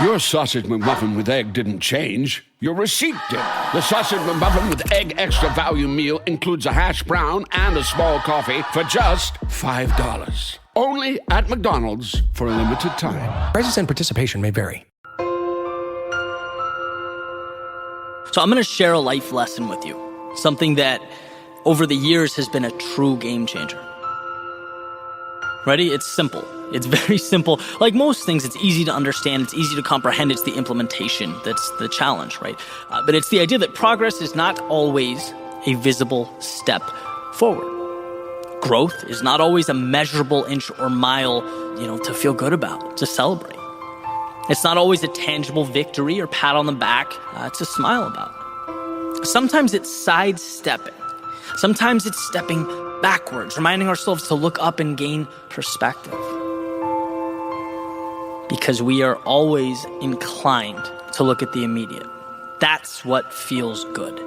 Your sausage McMuffin with egg didn't change. Your receipt did. The sausage McMuffin with egg extra value meal includes a hash brown and a small coffee for just $5. Only at McDonald's for a limited time. Prices and participation may vary. So I'm going to share a life lesson with you. Something that over the years has been a true game changer. Ready? It's simple. It's very simple. Like most things, it's easy to understand. It's easy to comprehend. It's the implementation that's the challenge, right? But it's the idea that progress is not always a visible step forward. Growth is not always a measurable inch or mile, to feel good about, to celebrate. It's not always a tangible victory or pat on the back to smile about. Sometimes it's sidestepping. Sometimes it's stepping backwards, reminding ourselves to look up and gain perspective. Because we are always inclined to look at the immediate. That's what feels good.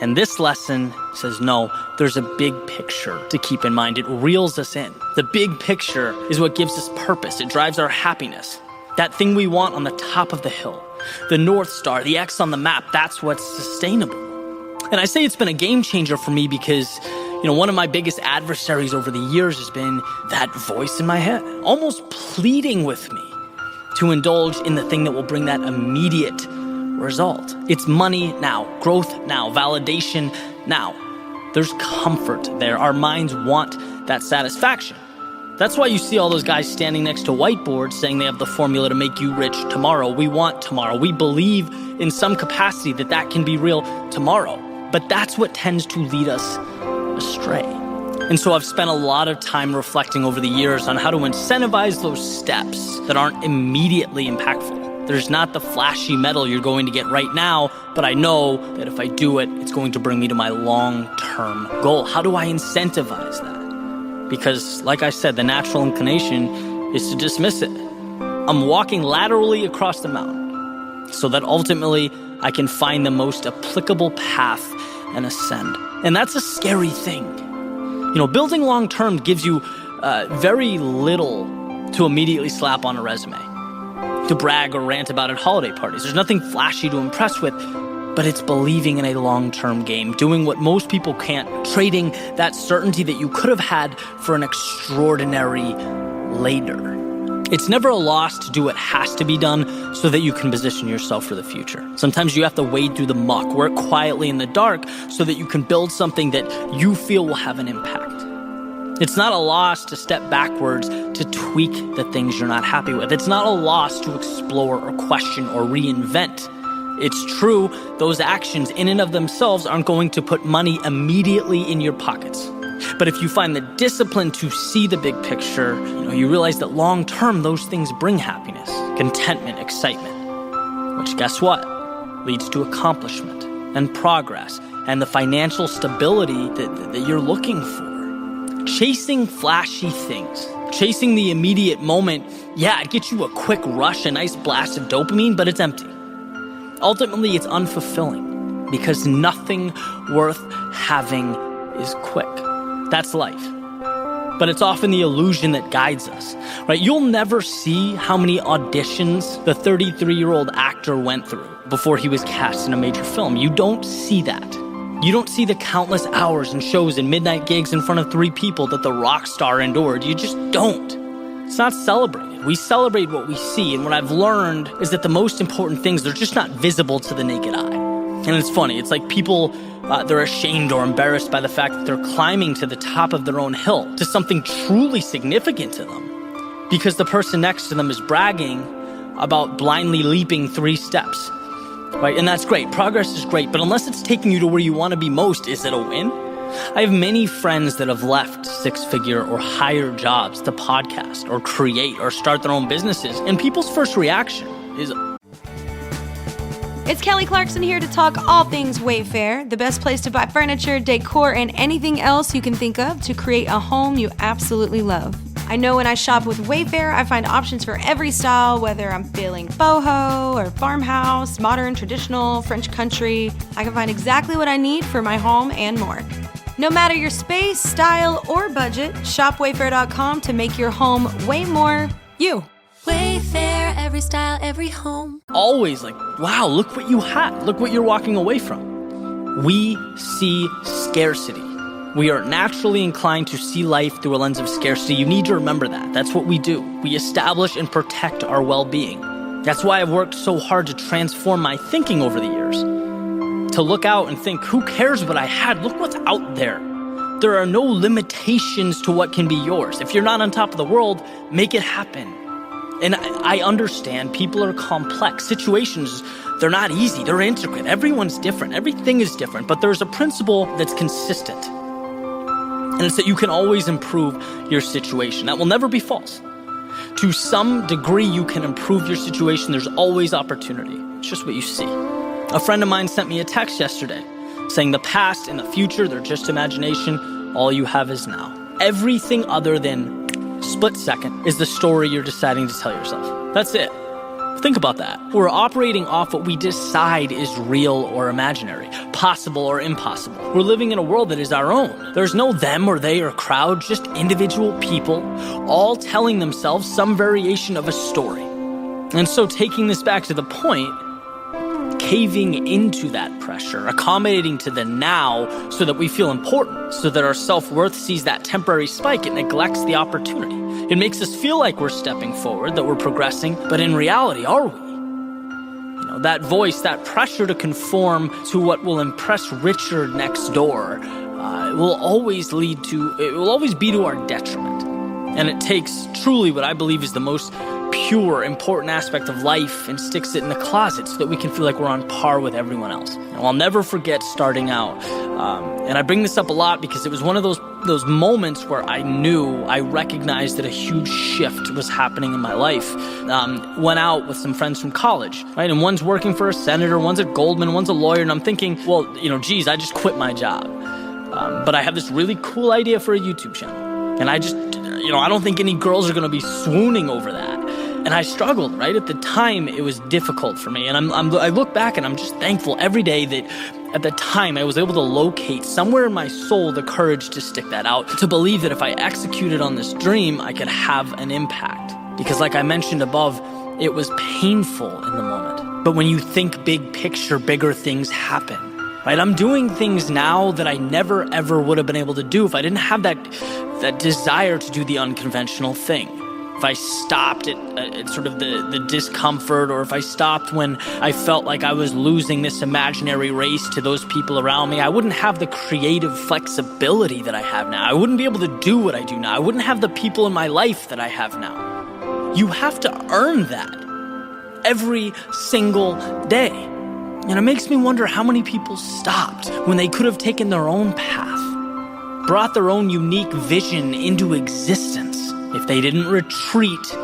And this lesson says, no, there's a big picture to keep in mind. It reels us in. The big picture is what gives us purpose. It drives our happiness. That thing we want on the top of the hill. The North Star, the X on the map, that's what's sustainable. And I say it's been a game changer for me because, one of my biggest adversaries over the years has been that voice in my head, almost pleading with me to indulge in the thing that will bring that immediate result. It's money now, growth now, validation now. There's comfort there. Our minds want that satisfaction. That's why you see all those guys standing next to whiteboards saying they have the formula to make you rich tomorrow. We want tomorrow. We believe in some capacity that can be real tomorrow. But that's what tends to lead us astray. And so I've spent a lot of time reflecting over the years on how to incentivize those steps that aren't immediately impactful. There's not the flashy medal you're going to get right now, but I know that if I do it, it's going to bring me to my long-term goal. How do I incentivize that? Because, like I said, the natural inclination is to dismiss it. I'm walking laterally across the mountain so that ultimately I can find the most applicable path and ascend. And that's a scary thing. Building long-term gives you very little to immediately slap on a resume, to brag or rant about at holiday parties. There's nothing flashy to impress with, but it's believing in a long-term game, doing what most people can't, trading that certainty that you could have had for an extraordinary later. It's never a loss to do what has to be done so that you can position yourself for the future. Sometimes you have to wade through the muck, work quietly in the dark so that you can build something that you feel will have an impact. It's not a loss to step backwards to tweak the things you're not happy with. It's not a loss to explore or question or reinvent. It's true, those actions in and of themselves aren't going to put money immediately in your pockets. But if you find the discipline to see the big picture, you realize that long term, those things bring happiness, contentment, excitement, which guess what? Leads to accomplishment and progress and the financial stability that you're looking for. Chasing flashy things, chasing the immediate moment, it gets you a quick rush, a nice blast of dopamine, but it's empty. Ultimately, it's unfulfilling because nothing worth having is quick. That's life. But it's often the illusion that guides us, right? You'll never see how many auditions the 33-year-old actor went through before he was cast in a major film. You don't see that. You don't see the countless hours and shows and midnight gigs in front of 3 people that the rock star endured. You just don't. It's not celebrated. We celebrate what we see, and what I've learned is that the most important things, they're just not visible to the naked eye. And it's funny, it's like people, they're ashamed or embarrassed by the fact that they're climbing to the top of their own hill, to something truly significant to them, because the person next to them is bragging about blindly leaping 3 steps, right? And that's great. Progress is great, but unless it's taking you to where you want to be most, is it a win? I have many friends that have left 6-figure or higher jobs to podcast or create or start their own businesses, and people's first reaction is... It's Kelly Clarkson here to talk all things Wayfair, the best place to buy furniture, decor, and anything else you can think of to create a home you absolutely love. I know when I shop with Wayfair, I find options for every style, whether I'm feeling boho or farmhouse, modern, traditional, French country. I can find exactly what I need for my home and more. No matter your space, style, or budget, shop Wayfair.com to make your home way more you. Wayfair every style, every home. Always like, wow, look what you had. Look what you're walking away from. We see scarcity. We are naturally inclined to see life through a lens of scarcity. You need to remember that. That's what we do. We establish and protect our well-being. That's why I've worked so hard to transform my thinking over the years. To look out and think, who cares what I had? Look what's out there. There are no limitations to what can be yours. If you're not on top of the world, make it happen. And I understand people are complex. Situations, they're not easy. They're intricate. Everyone's different. Everything is different. But there's a principle that's consistent. And it's that you can always improve your situation. That will never be false. To some degree, you can improve your situation. There's always opportunity. It's just what you see. A friend of mine sent me a text yesterday saying the past and the future, they're just imagination. All you have is now. Everything other than split second is the story you're deciding to tell yourself. That's it. Think about that. We're operating off what we decide is real or imaginary, possible or impossible. We're living in a world that is our own. There's no them or they or crowd, just individual people, all telling themselves some variation of a story. And so taking this back to the point, caving into that pressure, accommodating to the now so that we feel important, so that our self-worth sees that temporary spike, it neglects the opportunity. It makes us feel like we're stepping forward, that we're progressing, but in reality, are we? That voice, that pressure to conform to what will impress Richard next door, it will always be to our detriment. And it takes truly what I believe is the most pure, important aspect of life and sticks it in the closet so that we can feel like we're on par with everyone else. I'll never forget starting out, and I bring this up a lot because it was one of those moments where I recognized that a huge shift was happening in my life. Went out with some friends from college, right? And one's working for a senator, one's at Goldman, one's a lawyer, and I'm thinking, well, geez, I just quit my job. But I have this really cool idea for a YouTube channel. And I just, I don't think any girls are going to be swooning over that. And I struggled, right? At the time, it was difficult for me. And I look back and I'm just thankful every day that at the time I was able to locate somewhere in my soul the courage to stick that out, to believe that if I executed on this dream, I could have an impact. Because like I mentioned above, it was painful in the moment. But when you think big picture, bigger things happen, right? I'm doing things now that I never, ever would have been able to do if I didn't have that desire to do the unconventional thing. If I stopped at sort of the discomfort, or if I stopped when I felt like I was losing this imaginary race to those people around me, I wouldn't have the creative flexibility that I have now. I wouldn't be able to do what I do now. I wouldn't have the people in my life that I have now. You have to earn that every single day. And it makes me wonder how many people stopped when they could have taken their own path, brought their own unique vision into existence. If they didn't retreat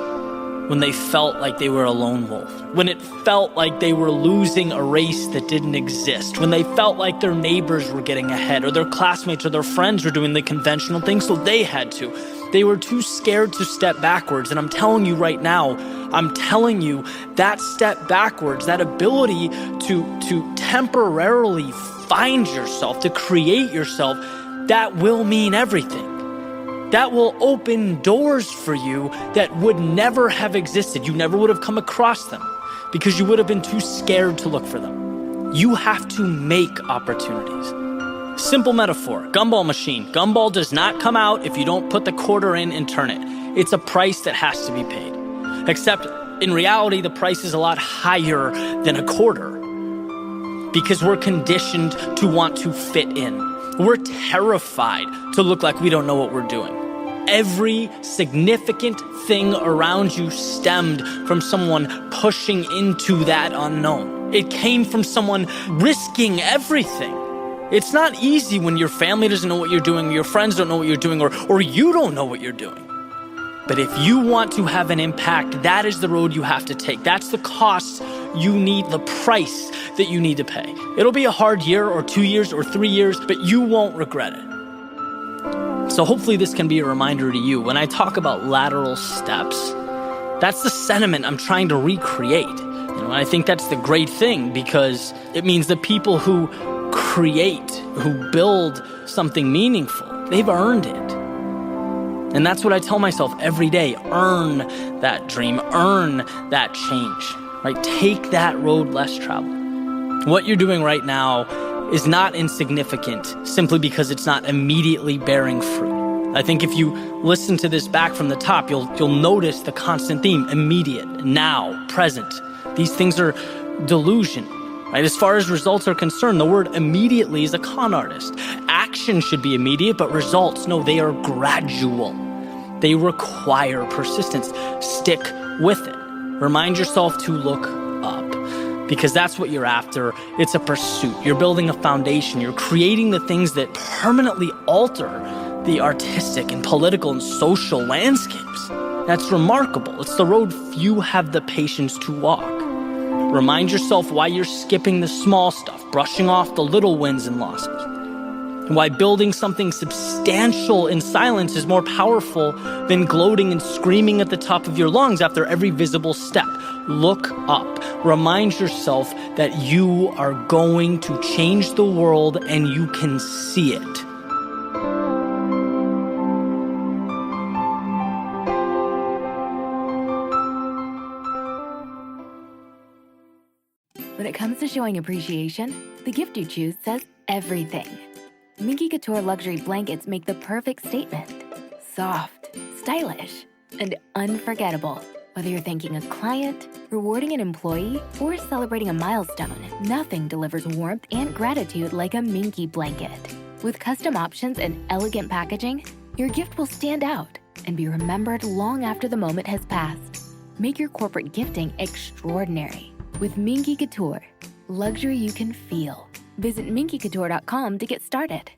when they felt like they were a lone wolf, when it felt like they were losing a race that didn't exist, when they felt like their neighbors were getting ahead, or their classmates or their friends were doing the conventional things, so they had to. They were too scared to step backwards. And I'm telling you right now, that step backwards, that ability to temporarily find yourself, to create yourself, that will mean everything. That will open doors for you that would never have existed. You never would have come across them because you would have been too scared to look for them. You have to make opportunities. Simple metaphor, gumball machine. Gumball does not come out if you don't put the quarter in and turn it. It's a price that has to be paid. Except in reality, the price is a lot higher than a quarter because we're conditioned to want to fit in. We're terrified to look like we don't know what we're doing. Every significant thing around you stemmed from someone pushing into that unknown. It came from someone risking everything. It's not easy when your family doesn't know what you're doing, your friends don't know what you're doing, or you don't know what you're doing. But if you want to have an impact, that is the road you have to take. That's the cost you need, the price that you need to pay. It'll be a hard year or 2 years or 3 years, but you won't regret it. So hopefully this can be a reminder to you. When I talk about lateral steps, that's the sentiment I'm trying to recreate. And I think that's the great thing, because it means the people who create, who build something meaningful, they've earned it. And that's what I tell myself every day. Earn that dream, earn that change, right? Take that road less traveled. What you're doing right now is not insignificant simply because it's not immediately bearing fruit. I think if you listen to this back from the top, you'll notice the constant theme: immediate, now, present. These things are delusion, right? As far as results are concerned, the word immediately is a con artist. Action should be immediate, but results, no, they are gradual. They require persistence. Stick with it. Remind yourself to look up, because that's what you're after. It's a pursuit. You're building a foundation. You're creating the things that permanently alter the artistic and political and social landscapes. That's remarkable. It's the road few have the patience to walk. Remind yourself why you're skipping the small stuff, brushing off the little wins and losses, and why building something substantial in silence is more powerful than gloating and screaming at the top of your lungs after every visible step. Look up. Remind yourself that you are going to change the world and you can see it. When it comes to showing appreciation, the gift you choose says everything. Minky Couture luxury blankets make the perfect statement. Soft, stylish, and unforgettable. Whether you're thanking a client, rewarding an employee, or celebrating a milestone, nothing delivers warmth and gratitude like a Minky blanket. With custom options and elegant packaging, your gift will stand out and be remembered long after the moment has passed. Make your corporate gifting extraordinary with Minky Couture. Luxury you can feel. Visit minkycouture.com to get started.